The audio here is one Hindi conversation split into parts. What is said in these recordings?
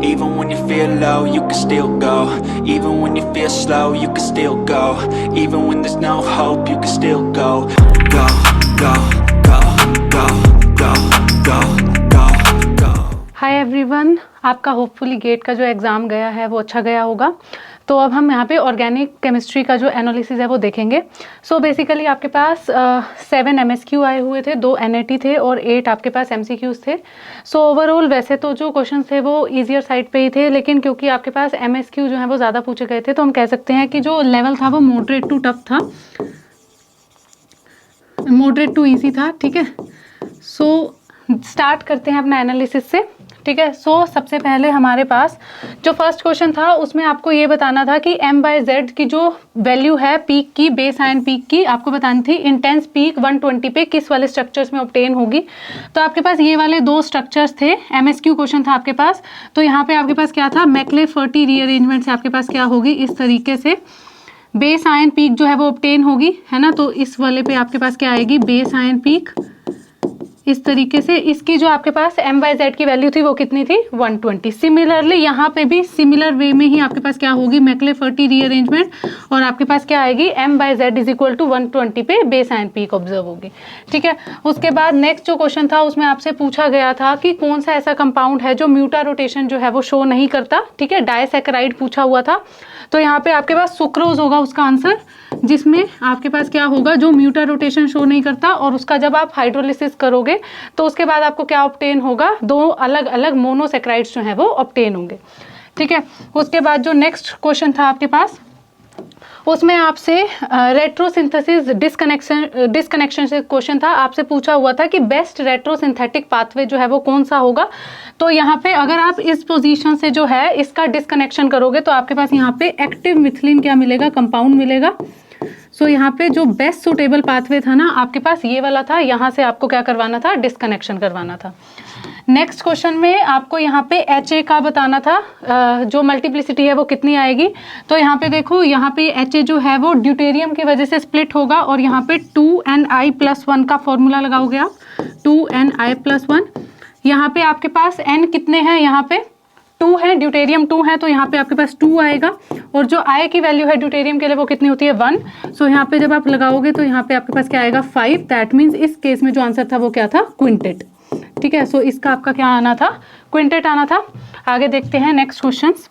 Even when you feel low, you can still go. Even when you feel slow, you can still go. Even when there's no hope, you can still go. Go, go, go, go, go, go, go, go. Hi everyone, आपका होपफुली गेट का जो एग्ज़ाम गया है वो अच्छा गया होगा। तो अब हम यहाँ पे ऑर्गेनिक केमिस्ट्री का जो एनालिसिस है वो देखेंगे। सो बेसिकली आपके पास 7 MSQ आए हुए थे, 2 NAT थे और 8 आपके पास MCQs थे। सो ओवरऑल वैसे तो जो क्वेश्चन थे वो ईजियर साइड पे ही थे, लेकिन क्योंकि आपके पास MSQ जो है वो ज़्यादा पूछे गए थे तो हम कह सकते हैं कि जो लेवल था वो मॉडरेट टू टफ था, मॉडरेट टू ईजी था। ठीक है, सो स्टार्ट करते हैं अपना एनालिसिस से। ठीक है, सो सबसे पहले हमारे पास जो फर्स्ट क्वेश्चन था उसमें आपको ये बताना था कि M/Z की जो वैल्यू है पीक की, बेस आयन पीक की, आपको बतानी थी इंटेंस पीक 120 पे किस वाले स्ट्रक्चर्स में ऑब्टेन होगी। तो आपके पास ये वाले 2 स्ट्रक्चर्स थे, MSQ क्वेश्चन था आपके पास। तो यहाँ पे आपके पास क्या था, मैक्ले-फर्टी रीअरेंजमेंट से आपके पास क्या होगी, इस तरीके से बेस आयन पीक जो है वो ऑब्टेन होगी, है ना। तो इस वाले पे आपके पास क्या आएगी, बेस आयन पीक इस तरीके से। इसकी जो आपके पास M/Z की वैल्यू थी वो कितनी थी, 120। सिमिलरली यहाँ पे भी सिमिलर वे में ही आपके पास क्या होगी, मैक्ले-फर्टी रीअरेंजमेंट, और आपके पास क्या आएगी, M/Z इज इक्वल टू 120 पे बेस आयन पीक ऑब्जर्व होगी। ठीक है, उसके बाद नेक्स्ट जो क्वेश्चन था उसमें आपसे पूछा गया था कि कौन सा ऐसा कंपाउंड है जो म्यूटा रोटेशन जो है वो शो नहीं करता। ठीक है, डाइसैकेराइड पूछा हुआ था। तो यहाँ पे आपके पास सुक्रोज होगा उसका आंसर, जिसमें आपके पास क्या होगा, जो म्यूटा रोटेशन शो नहीं करता, और उसका जब आप हाइड्रोलिसिस करोगे तो उसके बाद आपको क्या ऑब्टेन होगा, 2 अलग अलग मोनोसैकेराइड्स जो है वो ऑब्टेन होंगे। ठीक है, उसके बाद जो नेक्स्ट क्वेश्चन था आपके पास उसमें आपसे रेट्रोसिंथेसिस डिस्कनेक्शन से क्वेश्चन था। आपसे पूछा हुआ था कि बेस्ट रेट्रोसिंथेटिक पाथवे जो है वो कौन सा होगा। तो यहाँ पे अगर आप इस पोजीशन से जो है इसका डिस्कनेक्शन करोगे तो आपके पास यहाँ पे एक्टिव मिथिलीन क्या मिलेगा, कंपाउंड मिलेगा। सो यहाँ पे जो बेस्ट सुटेबल पाथवे था ना आपके पास ये वाला था, यहाँ से आपको क्या करवाना था, डिस्कनेक्शन करवाना था। नेक्स्ट क्वेश्चन में आपको यहाँ पे HA का बताना था, जो मल्टीप्लिसिटी है वो कितनी आएगी। तो यहाँ पे देखो, यहाँ पे HA जो है वो ड्यूटेरियम की वजह से स्प्लिट होगा, और यहाँ पे 2Ni+1 का फॉर्मूला लगाओगे आप, 2Ni+1। यहाँ पे आपके पास N कितने हैं, यहाँ पे 2 है, ड्यूटेरियम 2 है, तो यहाँ पे आपके पास 2 आएगा, और जो I की वैल्यू है ड्यूटेरियम के लिए वो कितनी होती है, 1। सो यहाँ पे जब आप लगाओगे तो यहाँ पे आपके पास क्या आएगा, 5। दैट मीन्स इस केस में जो आंसर था वो क्या था, क्विंटेट। ठीक है, सो इसका आपका क्या आना था, क्विंटेट आना था। आगे देखते हैं नेक्स्ट क्वेश्चंस।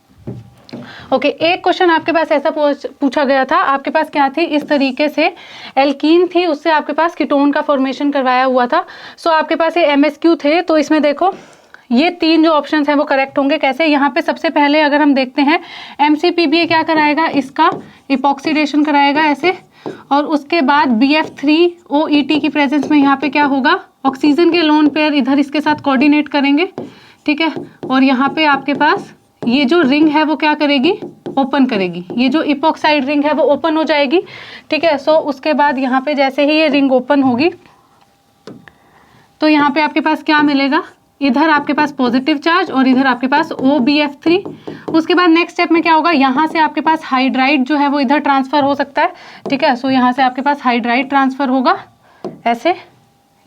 ओके, एक क्वेश्चन आपके पास ऐसा पूछा गया था, आपके पास क्या थी, इस तरीके से एल्कीन थी, उससे आपके पास कीटोन का फॉर्मेशन करवाया हुआ था। सो आपके पास ये MSQ थे, तो इसमें देखो ये 3 जो ऑप्शंस हैं वो करेक्ट होंगे। कैसे, यहाँ पे सबसे पहले अगर हम देखते हैं MCPBA क्या कराएगा, इसका इपॉक्सीडेशन कराएगा ऐसे, और उसके बाद BF3OET की प्रेजेंस में यहाँ पे क्या होगा, ऑक्सीजन के लोन पेयर इधर इसके साथ कोऑर्डिनेट करेंगे। ठीक है, और यहाँ पे आपके पास ये जो रिंग है वो क्या करेगी, ओपन करेगी, ये जो इपॉक्साइड रिंग है वो ओपन हो जाएगी। ठीक है, सो उसके बाद यहाँ पे जैसे ही ये रिंग ओपन होगी तो यहाँ पे आपके पास क्या मिलेगा, इधर आपके पास पॉजिटिव चार्ज और इधर आपके पास OBF3। उसके बाद नेक्स्ट स्टेप में क्या होगा, यहाँ से आपके पास हाइड्राइड जो है वो इधर ट्रांसफर हो सकता है। ठीक है, सो यहाँ से आपके पास हाइड्राइड ट्रांसफर होगा ऐसे,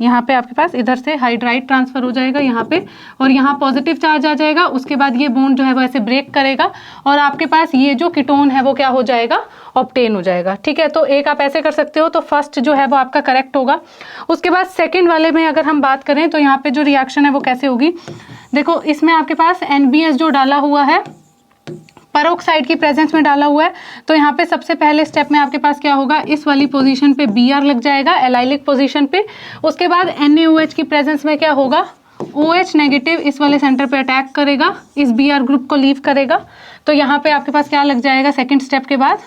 यहाँ पे आपके पास इधर से हाइड्राइड ट्रांसफर हो जाएगा यहाँ पे, और यहाँ पॉजिटिव चार्ज आ जाएगा। उसके बाद ये बॉन्ड जो है वो ऐसे ब्रेक करेगा, और आपके पास ये जो कीटोन है वो क्या हो जाएगा, ऑब्टेन हो जाएगा। ठीक है, तो एक आप ऐसे कर सकते हो, तो फर्स्ट जो है वो आपका करेक्ट होगा। उसके बाद सेकंड वाले में अगर हम बात करें तो यहाँ पे जो रिएक्शन है वो कैसे होगी, देखो इसमें आपके पास NBS जो डाला हुआ है पेरोक्साइड की प्रेजेंस में डाला हुआ है, तो यहाँ पे सबसे पहले स्टेप में आपके पास क्या होगा, इस वाली पोजीशन पे Br लग जाएगा एलाइलिक पोजीशन पे। उसके बाद NaOH की प्रेजेंस में क्या होगा, OH नेगेटिव इस वाले सेंटर पे अटैक करेगा, इस Br ग्रुप को लीव करेगा। तो यहाँ पे आपके पास क्या लग जाएगा, सेकेंड स्टेप के बाद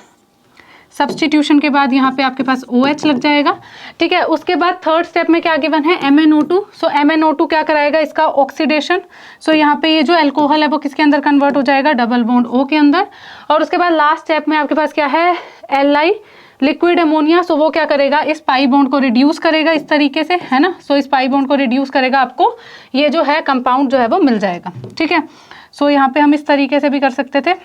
सब्सटीट्यूशन के बाद यहाँ पे आपके पास OH लग जाएगा। ठीक है, उसके बाद थर्ड स्टेप में क्या गिवन है, MnO2। सो MnO2 क्या कराएगा, इसका ऑक्सीडेशन। सो यहाँ पे ये जो अल्कोहल है वो किसके अंदर कन्वर्ट हो जाएगा, डबल बॉन्ड O के अंदर। और उसके बाद लास्ट स्टेप में आपके पास क्या है, Li लिक्विड अमोनिया। सो वो क्या करेगा, इस पाई बॉन्ड को रिड्यूस करेगा इस तरीके से, है ना। सो इस पाई बॉन्ड को रिड्यूस करेगा, आपको ये जो है कंपाउंड जो है वो मिल जाएगा। ठीक है, सो यहाँ पे हम इस तरीके से भी कर सकते थे।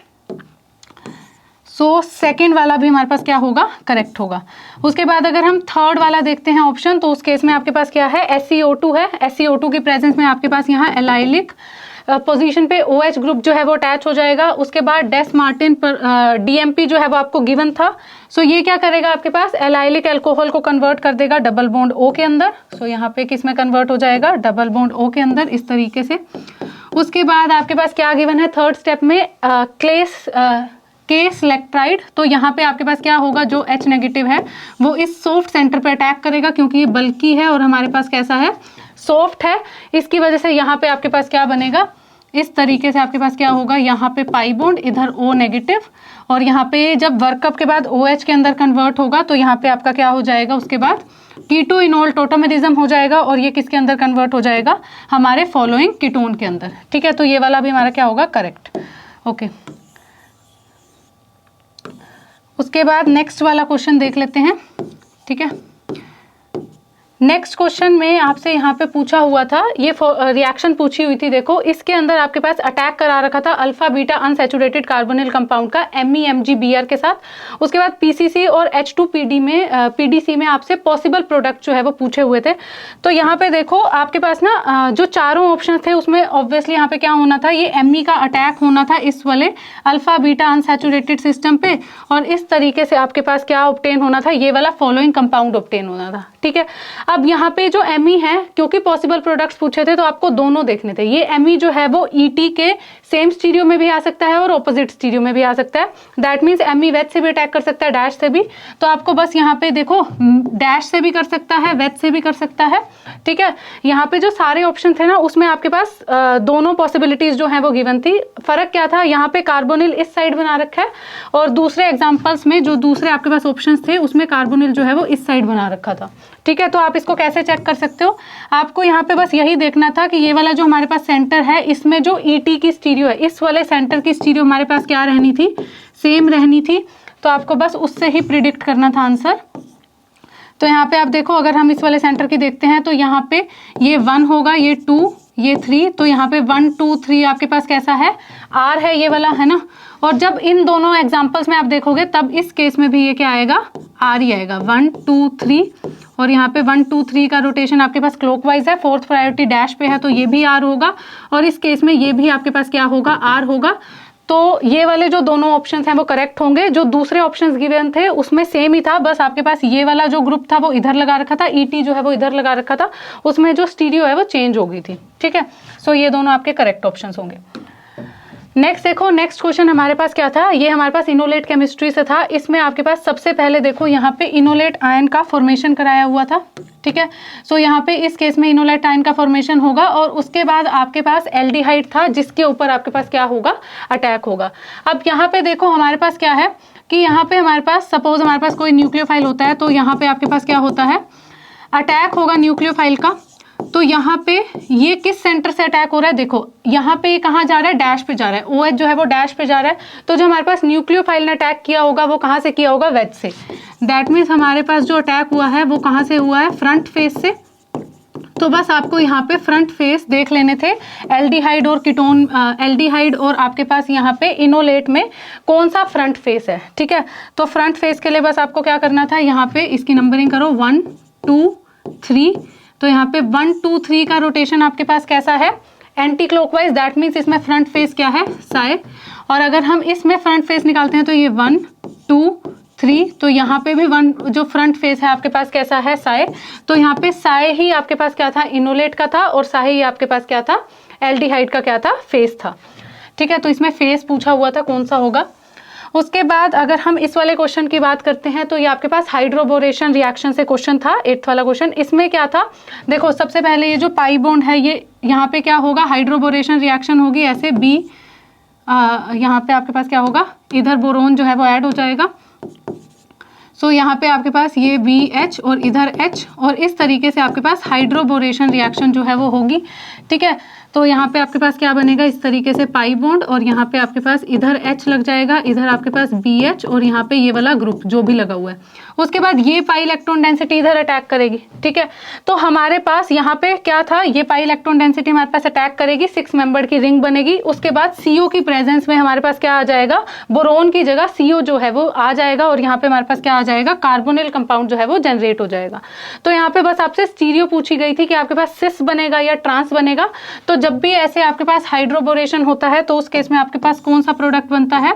सो सेकेंड वाला भी हमारे पास क्या होगा, करेक्ट होगा। उसके बाद अगर हम थर्ड वाला देखते हैं ऑप्शन, तो उस केस में आपके पास क्या है, SeO2 है। SeO2 की प्रेजेंस में आपके पास यहाँ एलाइलिक पोजीशन पे OH ग्रुप जो है वो अटैच हो जाएगा। उसके बाद डेस मार्टिन पर DMP जो है वो आपको गिवन था। सो ये क्या करेगा, आपके पास एलाइलिक अल्कोहल को कन्वर्ट कर देगा डबल बॉन्ड O के अंदर। सो यहाँ पे किस में कन्वर्ट हो जाएगा, डबल बॉन्ड O के अंदर, इस तरीके से। उसके बाद आपके पास क्या गिवन है थर्ड स्टेप में, केस इलेक्ट्राइड। तो यहाँ पे आपके पास क्या होगा, जो H नेगेटिव है वो इस सॉफ्ट सेंटर पे अटैक करेगा, क्योंकि ये बल्की है और हमारे पास कैसा है, सॉफ्ट है। इसकी वजह से यहाँ पे आपके पास क्या बनेगा, इस तरीके से आपके पास क्या होगा, यहाँ पे पाई बॉन्ड, इधर O नेगेटिव, और यहाँ पे जब वर्कअप के बाद OH के अंदर कन्वर्ट होगा तो यहाँ पे आपका क्या हो जाएगा, उसके बाद कीटो इनोल टोटोमेरिज्म हो जाएगा, और ये किसके अंदर कन्वर्ट हो जाएगा, हमारे फॉलोइंग कीटोन के अंदर। ठीक है, तो ये वाला भी हमारा क्या होगा, करेक्ट। ओके, उसके बाद नेक्स्ट वाला क्वेश्चन देख लेते हैं। ठीक है, नेक्स्ट क्वेश्चन में आपसे यहाँ पे पूछा हुआ था, ये रिएक्शन पूछी हुई थी। देखो, इसके अंदर आपके पास अटैक करा रखा था alpha beta unsaturated carbonyl compound का MEMGBr के साथ। उसके बाद PCC और H2PD में PDC में आपसे पॉसिबल प्रोडक्ट जो है वो पूछे हुए थे। तो यहाँ पे देखो आपके पास ना जो चारों ऑप्शन थे उसमें ऑब्वियसली यहाँ पे क्या होना था, ये Me का अटैक होना था इस वाले अल्फा बीटा अनसैचुरेटेड सिस्टम पे, और इस तरीके से आपके पास क्या ऑब्टेन होना था, ये वाला फॉलोइंग कंपाउंड ऑब्टेन होना था। ठीक है, अब यहाँ पे जो Me है, क्योंकि पॉसिबल प्रोडक्ट्स पूछे थे तो आपको दोनों देखने थे। ये Me जो है वो ET के सेम स्टीरियो में भी आ सकता है और ऑपोजिट स्टीरियो में भी आ सकता है। दैट मीन्स Me वेज से भी अटैक कर सकता है, डैश से भी। तो आपको बस यहाँ पे देखो, डैश से भी कर सकता है, वेज से भी कर सकता है। ठीक है, यहाँ पे जो सारे ऑप्शन थे ना उसमें आपके पास दोनों पॉसिबिलिटीज जो है वो गिवन थी। फर्क क्या था, यहाँ पे कार्बोनिल इस साइड बना रखा है, और दूसरे एग्जाम्पल्स में जो दूसरे आपके पास ऑप्शन थे उसमें कार्बोनिल जो है वो इस साइड बना रखा था। ठीक है, तो आप इसको कैसे चेक कर सकते हो, आपको यहाँ पे बस यही देखना था कि ये वाला जो हमारे पास सेंटर है, इसमें जो ET की स्टीरियो है, इस वाले सेंटर की स्टीरियो हमारे पास क्या रहनी थी, सेम रहनी थी। तो आपको बस उससे ही प्रिडिक्ट करना था आंसर। तो यहाँ पे आप देखो, अगर हम इस वाले सेंटर की देखते हैं तो यहाँ पे ये 1 होगा, ये 2, ये 3, तो यहाँ पे 1 2 3 आपके पास कैसा है, R है, ये वाला है ना। और जब इन दोनों एग्जांपल्स में आप देखोगे तब इस केस में भी ये क्या आएगा, R ही आएगा, 1 2 3, और यहाँ पे 1 2 3 का रोटेशन आपके पास क्लॉकवाइज है, फोर्थ प्रायोरिटी डैश पे है तो ये भी R होगा, और इस केस में ये भी आपके पास क्या होगा, R होगा। तो ये वाले जो दोनों ऑप्शंस हैं वो करेक्ट होंगे। जो दूसरे ऑप्शंस गिवन थे उसमें सेम ही था, बस आपके पास ये वाला जो ग्रुप था वो इधर लगा रखा था, ET जो है वो इधर लगा रखा था, उसमें जो स्टीरियो है वो चेंज हो गई थी। ठीक है, सो ये दोनों आपके करेक्ट ऑप्शंस होंगे। नेक्स्ट देखो, नेक्स्ट क्वेश्चन हमारे पास क्या था, ये हमारे पास इनोलेट केमिस्ट्री से था। इसमें आपके पास सबसे पहले देखो यहाँ पे इनोलेट आयन का फॉर्मेशन कराया हुआ था। ठीक है, सो यहाँ पे इस केस में इनोलेट आयन का फॉर्मेशन होगा, और उसके बाद आपके पास एल्डिहाइड था जिसके ऊपर आपके पास क्या होगा, अटैक होगा। अब यहाँ पे देखो हमारे पास क्या है कि यहाँ पे हमारे पास सपोज हमारे पास कोई न्यूक्लियोफाइल होता है, तो यहाँ पे आपके पास क्या होता है, अटैक होगा न्यूक्लियोफाइल का। तो यहाँ पे ये किस सेंटर से अटैक हो रहा है, देखो यहाँ पे कहाँ जा रहा है, डैश पे जा रहा है, OH जो है वो डैश पे जा रहा है। तो जो हमारे पास न्यूक्लियोफाइल ने अटैक किया होगा वो कहाँ से किया होगा, वेज से। दैट मीन्स हमारे पास जो अटैक हुआ है वो कहाँ से हुआ है, फ्रंट फेस से। तो बस आपको यहाँ पे फ्रंट फेस देख लेने थे, एल्डिहाइड और कीटोन, एल्डिहाइड और आपके पास यहाँ पे इनोलेट में कौन सा फ्रंट फेस है। ठीक है, तो फ्रंट फेस के लिए बस आपको क्या करना था, यहाँ पे इसकी नंबरिंग करो 1 2 3। तो यहाँ पे 1 2 3 का रोटेशन आपके पास कैसा है, एंटी क्लॉकवाइज। दैट मीन्स इसमें फ्रंट फेस क्या है, साए। और अगर हम इसमें फ्रंट फेस निकालते हैं तो ये 1 2 3, तो यहाँ पे भी 1 जो फ्रंट फेस है आपके पास कैसा है, साए। तो यहाँ पे साए ही आपके पास क्या था, इनोलेट का था, और साए ही आपके पास क्या था, एल्डिहाइड का क्या था, फेस था। ठीक है, तो इसमें फेस पूछा हुआ था कौन सा होगा। उसके बाद अगर हम इस वाले क्वेश्चन की बात करते हैं तो ये आपके पास हाइड्रोबोरेशन रिएक्शन से क्वेश्चन था, 8th वाला क्वेश्चन। इसमें क्या था, देखो सबसे पहले ये जो पाई बॉन्ड है ये यहाँ पे क्या होगा, हाइड्रोबोरेशन रिएक्शन होगी ऐसे B, यहाँ पे आपके पास क्या होगा, इधर बोरोन जो है वो ऐड हो जाएगा। सो यहाँ पे आपके पास ये BH और इधर H, और इस तरीके से आपके पास हाइड्रोबोरेशन रिएक्शन जो है वो होगी। ठीक है, तो यहाँ पे आपके पास क्या बनेगा, इस तरीके से पाई बॉन्ड, और यहाँ पे आपके पास इधर H लग जाएगा, इधर आपके पास BH, और यहाँ पे ये वाला ग्रुप जो भी लगा हुआ है। उसके बाद ये पाई इलेक्ट्रॉन डेंसिटी इधर अटैक करेगी, ठीक है। तो हमारे पास यहाँ पे क्या था, ये पाई इलेक्ट्रॉन डेंसिटी हमारे पास अटैक करेगी, 6 मेंबर की रिंग बनेगी। उसके बाद CO की प्रेजेंस में हमारे पास क्या आ जाएगा, बोरोन की जगह CO जो है वो आ जाएगा और यहाँ पे हमारे पास क्या आ जाएगा, कार्बोनिल कंपाउंड जो है वो जनरेट हो जाएगा। तो यहाँ पे बस आपसे स्टीरियो पूछी गई थी कि आपके पास सिस बनेगा या ट्रांस बनेगा। तो जब भी ऐसे आपके पास हाइड्रोबोरेशन होता है तो उस केस में आपके पास कौन सा प्रोडक्ट बनता है,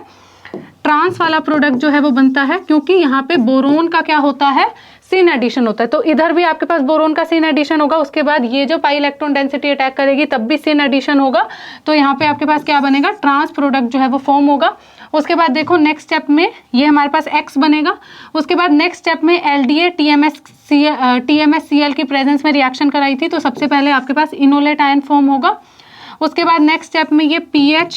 ट्रांस वाला प्रोडक्ट जो है वो बनता है, क्योंकि यहाँ पे बोरोन का क्या होता है, सिन एडिशन होता है। तो इधर भी आपके पास बोरोन का सिन एडिशन होगा, उसके बाद ये जो पाई इलेक्ट्रॉन डेंसिटी अटैक करेगी तब भी सिन एडिशन होगा। तो यहाँ पे आपके पास क्या बनेगा, ट्रांस प्रोडक्ट जो है वो फॉर्म होगा। उसके बाद देखो नेक्स्ट स्टेप में ये हमारे पास X बनेगा। उसके बाद नेक्स्ट स्टेप में LDA TMSCl की प्रेजेंस में रिएक्शन कराई थी, तो सबसे पहले आपके पास इनोलेट आयन फॉर्म होगा। उसके बाद नेक्स्ट स्टेप में ये PH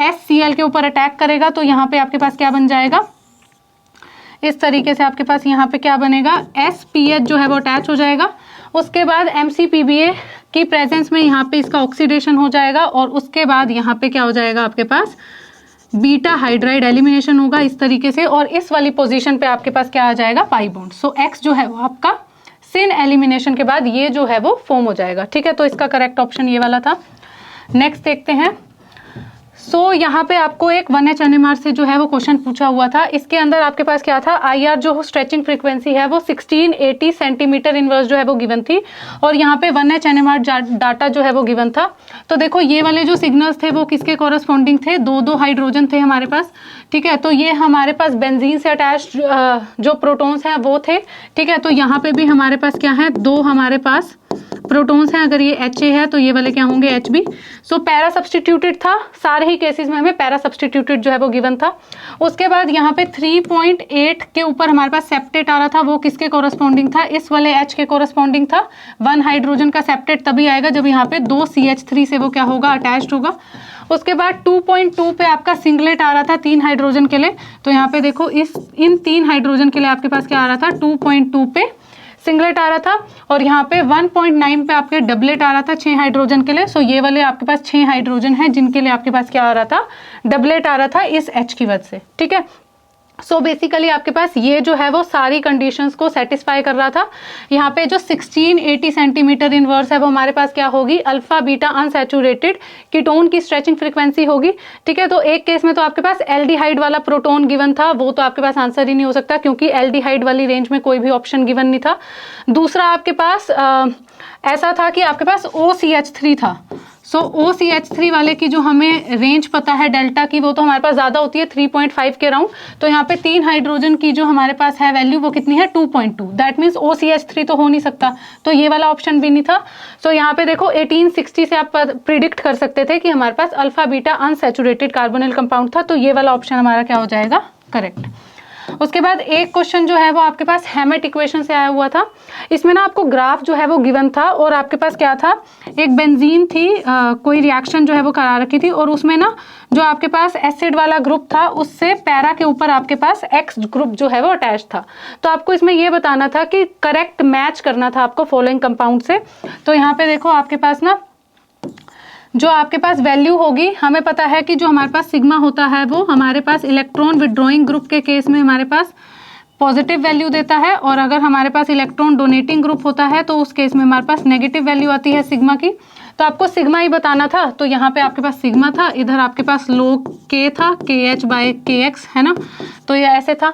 SCl के ऊपर अटैक करेगा, तो यहाँ पे आपके पास क्या बन जाएगा, इस तरीके से आपके पास यहाँ पे क्या बनेगा, SPH जो है वो अटैच हो जाएगा। उसके बाद MCPBA की प्रेजेंस में यहाँ पे इसका ऑक्सीडेशन हो जाएगा और उसके बाद यहाँ पे क्या हो जाएगा, आपके पास बीटा हाइड्राइड एलिमिनेशन होगा इस तरीके से, और इस वाली पोजीशन पे आपके पास क्या आ जाएगा, पाई बॉन्ड। सो X जो है वो आपका सिन एलिमिनेशन के बाद ये जो है वो फॉर्म हो जाएगा, ठीक है। तो इसका करेक्ट ऑप्शन ये वाला था। नेक्स्ट देखते हैं। सो यहाँ पे आपको एक 1H NMR से जो है वो क्वेश्चन पूछा हुआ था। इसके अंदर आपके पास क्या था, IR जो स्ट्रेचिंग फ्रीक्वेंसी है वो 1680 सेंटीमीटर इनवर्स जो है वो गिवन थी, और यहाँ पे 1H NMR डाटा जो है वो गिवन था। तो देखो ये वाले जो सिग्नल्स थे वो किसके कॉरस्पॉन्डिंग थे, 2 हाइड्रोजन थे हमारे पास, ठीक है। तो ये हमारे पास बेंजीन से अटैच जो प्रोटॉन्स हैं वो थे, ठीक है। तो यहाँ पे भी हमारे पास क्या है, 2 हमारे पास प्रोटॉन्स हैं। अगर ये HA है तो ये वाले क्या होंगे, HB। सो पैरा सब्सटीट्यूटेड था, सारे ही केसेस में हमें पैरा सब्सटीट्यूटेड जो है वो गिवन था। उसके बाद यहाँ पे 3.8 के ऊपर हमारे पास सेप्टेट आ रहा था, वो किसके कॉरस्पॉन्डिंग था, इस वाले H के कॉरस्पॉन्डिंग था। 1 हाइड्रोजन का सेप्टेट तभी आएगा जब यहाँ पे 2 CH3 से वो क्या होगा, अटैच्ड होगा। उसके बाद 2.2 पे आपका सिंगलेट आ रहा था 3 हाइड्रोजन के लिए। तो यहाँ पे देखो इन 3 हाइड्रोजन के लिए आपके पास क्या आ रहा था, 2.2 पे सिंगलेट आ रहा था, और यहाँ पे 1.9 पे आपके डबलेट आ रहा था 6 हाइड्रोजन के लिए। सो ये वाले आपके पास 6 हाइड्रोजन है जिनके लिए आपके पास क्या आ रहा था, डबलेट आ रहा था इस H की वजह से, ठीक है। सो बेसिकली आपके पास ये जो है वो सारी कंडीशंस को सेटिस्फाई कर रहा था। यहाँ पे जो 1680 सेंटीमीटर इनवर्स है वो हमारे पास क्या होगी, अल्फा बीटा अनसैचुरेटेड कीटोन की स्ट्रेचिंग फ्रीक्वेंसी होगी, ठीक है। तो एक केस में तो आपके पास एल्डिहाइड वाला प्रोटोन गिवन था, वो तो आपके पास आंसर ही नहीं हो सकता क्योंकि एल्डिहाइड वाली रेंज में कोई भी ऑप्शन गिवन नहीं था। दूसरा आपके पास ऐसा था कि आपके पास OCH3 था। सो OCH3 वाले की जो हमें रेंज पता है डेल्टा की, वो तो हमारे पास ज़्यादा होती है 3.5 के राउंड। तो यहाँ पे 3 हाइड्रोजन की जो हमारे पास है वैल्यू वो कितनी है, 2.2। दैट मीन्स OCH3 तो हो नहीं सकता, तो ये वाला ऑप्शन भी नहीं था। सो यहाँ पे देखो 1860 से आप प्रिडिक्ट कर सकते थे कि हमारे पास alpha beta unsaturated carbonyl compound था, तो ये वाला ऑप्शन हमारा क्या हो जाएगा, करेक्ट। उसके बाद एक क्वेश्चन जो है वो आपके पास हैमेट इक्वेशन से आया हुआ था। इसमें ना आपको ग्राफ जो है वो गिवन था, और आपके पास क्या था, एक बेंजीन थी, कोई रिएक्शन जो है वो करा रखी थी, और उसमें ना जो आपके पास एसिड वाला ग्रुप था उससे पैरा के ऊपर आपके पास X ग्रुप जो है वो अटैच था। तो आपको इसमें ये बताना था कि करेक्ट मैच करना था आपको फॉलोइंग कंपाउंड से। तो यहाँ पे देखो आपके पास ना जो आपके पास वैल्यू होगी, हमें पता है कि जो हमारे पास सिग्मा होता है वो हमारे पास इलेक्ट्रॉन विड्रॉइंग ग्रुप के केस में हमारे पास पॉजिटिव वैल्यू देता है, और अगर हमारे पास इलेक्ट्रॉन डोनेटिंग ग्रुप होता है तो उस केस में हमारे पास नेगेटिव वैल्यू आती है सिग्मा की। तो आपको सिग्मा ही बताना था, तो यहाँ पे आपके पास सिग्मा था, इधर आपके पास log K था, KH/KX है ना, तो ये ऐसे था।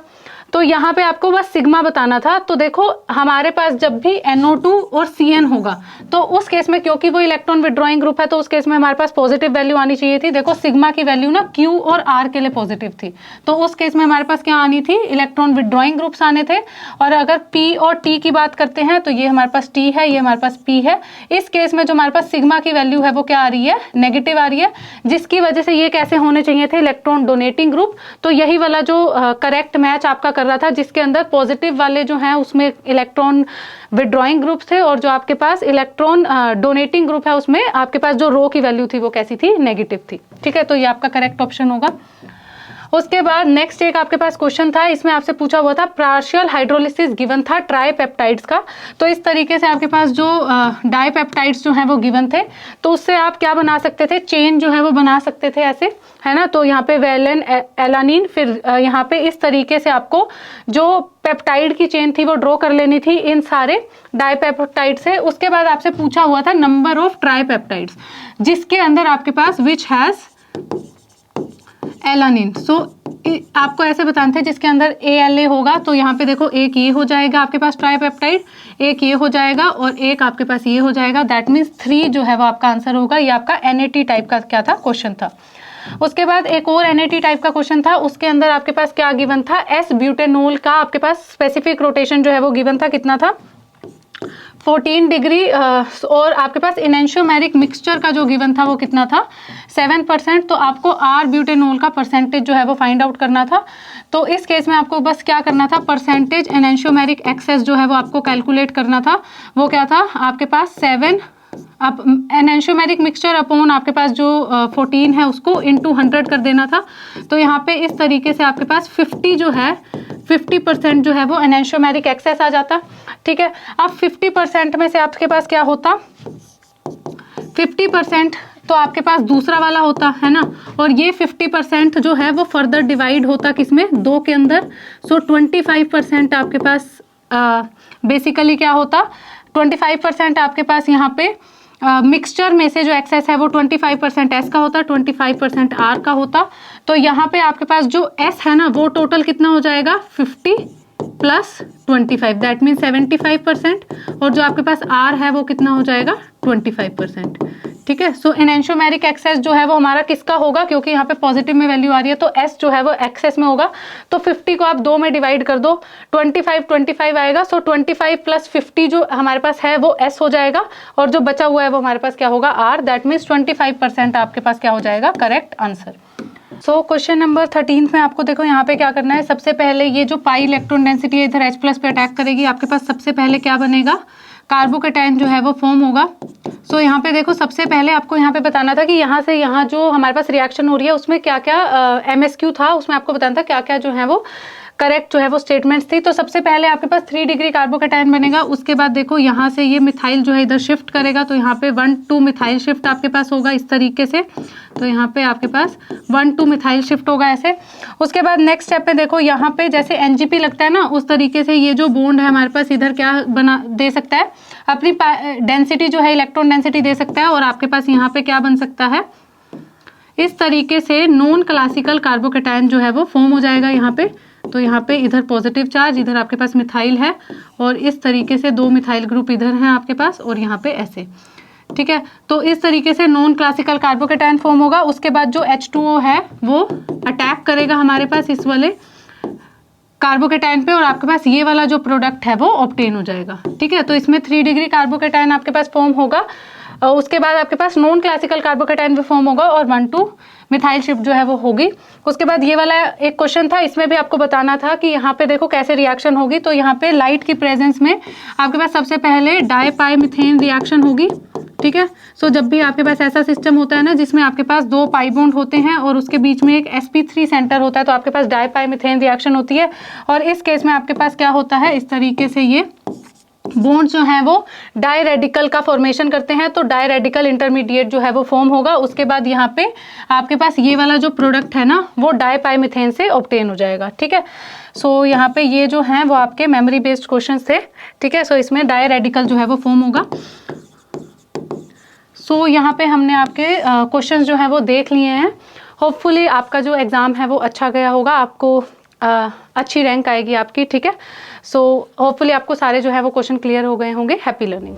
तो यहाँ पे आपको बस सिग्मा बताना था। तो देखो हमारे पास जब भी NO2 और CN होगा तो उस केस में, क्योंकि वो इलेक्ट्रॉन विड्रॉइंग ग्रुप है, तो उस केस में हमारे पास पॉजिटिव वैल्यू आनी चाहिए थी। देखो सिग्मा की वैल्यू ना Q और R के लिए पॉजिटिव थी, तो उस केस में हमारे पास क्या आनी थी, इलेक्ट्रॉन विड्रॉइंग ग्रुप्स आने थे। और अगर P और T की बात करते हैं तो ये हमारे पास T है, ये हमारे पास P है। इस केस में जो हमारे पास सिग्मा की वैल्यू है वो क्या आ रही है, नेगेटिव आ रही है, जिसकी वजह से ये कैसे होने चाहिए थे, इलेक्ट्रॉन डोनेटिंग ग्रुप। तो यही वाला जो करेक्ट मैच आपका कर रहा था, जिसके अंदर पॉजिटिव वाले जो हैं उसमें इलेक्ट्रॉन विड्रॉइंग ग्रुप थे, और जो आपके पास इलेक्ट्रॉन डोनेटिंग ग्रुप है उसमें आपके पास जो रो की वैल्यू थी वो कैसी थी, नेगेटिव थी, ठीक है। तो ये आपका करेक्ट ऑप्शन होगा। उसके बाद नेक्स्ट एक आपके पास क्वेश्चन था, इसमें आपसे पूछा हुआ था पार्शियल हाइड्रोलिसिस गिवन था ट्राइपेप्टाइड्स का। तो इस तरीके से आपके पास जो डाइपेप्टाइड्स जो हैं वो गिवन थे, तो उससे आप क्या बना सकते थे, चेन जो है वो बना सकते थे ऐसे, है ना। तो यहाँ पे वेलिन, एलानिन, फिर यहाँ पे इस तरीके से आपको जो पेप्टाइड की चेन थी वो ड्रॉ कर लेनी थी इन सारे डाइपेप्टाइड से। उसके बाद आपसे पूछा हुआ था नंबर ऑफ ट्राइपेप्टाइड्स, जिसके अंदर आपके पास विच हैज एलानिन। सो आपको ऐसे बताना था जिसके अंदर ALA होगा, तो यहाँ पे देखो एक ये हो जाएगा आपके पास ट्राइपेप्टाइड, एक ये हो जाएगा और एक आपके पास ये हो जाएगा। दैट मीन्स 3 जो है वो आपका आंसर होगा। ये आपका NAT टाइप का क्या था, क्वेश्चन था। उसके बाद एक और NAT टाइप का क्वेश्चन था, उसके अंदर आपके पास क्या गिवन था, S ब्यूटेनॉल का आपके पास स्पेसिफिक रोटेशन जो है वो गिवन था, कितना था 14 डिग्री। और आपके पास इनेंशियोमेरिक मिक्सचर का जो गिवन था वो कितना था 7%। तो आपको R ब्यूटेनॉल का परसेंटेज जो है वो फाइंड आउट करना था। तो इस केस में आपको बस क्या करना था, परसेंटेज एनेंशियोमेरिक एक्सेस जो है वो आपको कैलकुलेट करना था। वो क्या था आपके पास 7 अब एनेंशियोमेरिक मिक्सचर अपॉन आपके पास जो 14 है उसको इंटू 100 कर देना था। तो यहाँ पे इस तरीके से आपके पास 50 जो है 50% जो है वो एनेंशियोमेरिक एक्सेस आ जाता। ठीक है, अब 50% में से आपके पास क्या होता, 50% तो आपके पास दूसरा वाला होता है ना, और ये 50% जो है वो फर्दर डिवाइड होता किसमें, 2 के अंदर। सो 25% आपके पास बेसिकली क्या होता, 25% आपके पास यहाँ पे मिक्सचर में से जो एक्सेस है वो 25% S का होता, 25% R का होता। तो यहाँ पे आपके पास जो S है ना वो टोटल कितना हो जाएगा 50 प्लस 25, दैट मीन 75%। और जो आपके पास R है वो कितना हो जाएगा 25%। ठीक है, सो एनेंशियोमेरिक एक्सेस जो है वो हमारा किसका होगा, क्योंकि यहाँ पे पॉजिटिव में वैल्यू आ रही है तो S जो है वो एक्सेस में होगा। तो 50 को आप 2 में डिवाइड कर दो, 25 आएगा। सो 25 प्लस 50 जो हमारे पास है वो S हो जाएगा, और जो बचा हुआ है वो हमारे पास क्या होगा R। दैट मीन्स 25% आपके पास क्या हो जाएगा correct answer. So question number 13 में आपको देखो यहाँ पे क्या करना है, सबसे पहले ये जो पाई इलेक्ट्रॉन डेंसिटी है इधर H+ पे अटैक करेगी, आपके पास सबसे पहले क्या बनेगा, कार्बोकेटायन जो है वो फॉर्म होगा। सो यहाँ पे देखो सबसे पहले आपको यहाँ पे बताना था कि यहाँ से यहाँ जो हमारे पास रिएक्शन हो रही है उसमें क्या क्या MSQ था, उसमें आपको बताना था क्या क्या जो है वो करेक्ट जो है वो स्टेटमेंट्स थी। तो सबसे पहले आपके पास 3 डिग्री कार्बोकेटायन बनेगा। उसके बाद देखो यहाँ से ये मिथाइल जो है इधर शिफ्ट करेगा, तो यहाँ पे 1,2 मिथाइल शिफ्ट आपके पास होगा इस तरीके से। तो यहाँ पे आपके पास 1,2 मिथाइल शिफ्ट होगा ऐसे। उसके बाद नेक्स्ट स्टेप पे देखो यहाँ पे जैसे NGP लगता है ना, उस तरीके से ये जो बॉन्ड है हमारे पास इधर क्या बना दे सकता है, अपनी डेंसिटी जो है इलेक्ट्रॉन डेंसिटी दे सकता है। और आपके पास यहाँ पे क्या बन सकता है, इस तरीके से नॉन क्लासिकल कार्बोकेटायन जो है वो फॉर्म हो जाएगा यहाँ पे। तो यहाँ पे इधर पॉजिटिव चार्ज, इधर आपके पास मिथाइल है, और इस तरीके से 2 मिथाइल ग्रुप इधर हैं आपके पास, और यहाँ पे ऐसे। ठीक है, तो इस तरीके से नॉन क्लासिकल कार्बोकेटायन फॉर्म होगा। उसके बाद जो H2O है वो अटैक करेगा हमारे पास इस वाले कार्बोकेटायन पे, और आपके पास ये वाला जो प्रोडक्ट है वो ऑब्टेन हो जाएगा। ठीक है, तो इसमें 3 डिग्री कार्बोकेटायन आपके पास फॉर्म होगा। उसके बाद आपके पास नॉन क्लासिकल कार्बोकेटायन भी फॉर्म होगा, और 1,2 मिथाइल शिफ्ट जो है वो होगी। उसके बाद ये वाला एक क्वेश्चन था, इसमें भी आपको बताना था कि यहाँ पे देखो कैसे रिएक्शन होगी। तो यहाँ पे लाइट की प्रेजेंस में आपके पास सबसे पहले डाइपाइमिथेन रिएक्शन होगी। ठीक है, सो जब भी आपके पास ऐसा सिस्टम होता है ना जिसमें आपके पास 2 पाई बॉन्ड होते हैं और उसके बीच में एक sp3 सेंटर होता है, तो आपके पास डाइपाइमिथेन रिएक्शन होती है। और इस केस में आपके पास क्या होता है, इस तरीके से ये बॉन्ड जो है वो डाई रेडिकल का फॉर्मेशन करते हैं, तो डाई रेडिकल इंटरमीडिएट जो है वो फॉर्म होगा। उसके बाद यहाँ पे आपके पास ये वाला जो प्रोडक्ट है ना वो डाइपाइमिथेन से ऑब्टेन हो जाएगा। ठीक है, सो यहाँ पे ये जो हैं वो आपके मेमोरी बेस्ड क्वेश्चंस थे। ठीक है, सो इसमें डाई रेडिकल जो है वो फॉर्म होगा। सो यहाँ पे हमने आपके क्वेश्चंस जो है वो देख लिए हैं। होपफुली आपका जो एग्ज़ाम है वो अच्छा गया होगा, आपको अच्छी रैंक आएगी आपकी। ठीक है, सो होपफुली आपको सारे जो है वो क्वेश्चन क्लियर हो गए होंगे। Happy learning.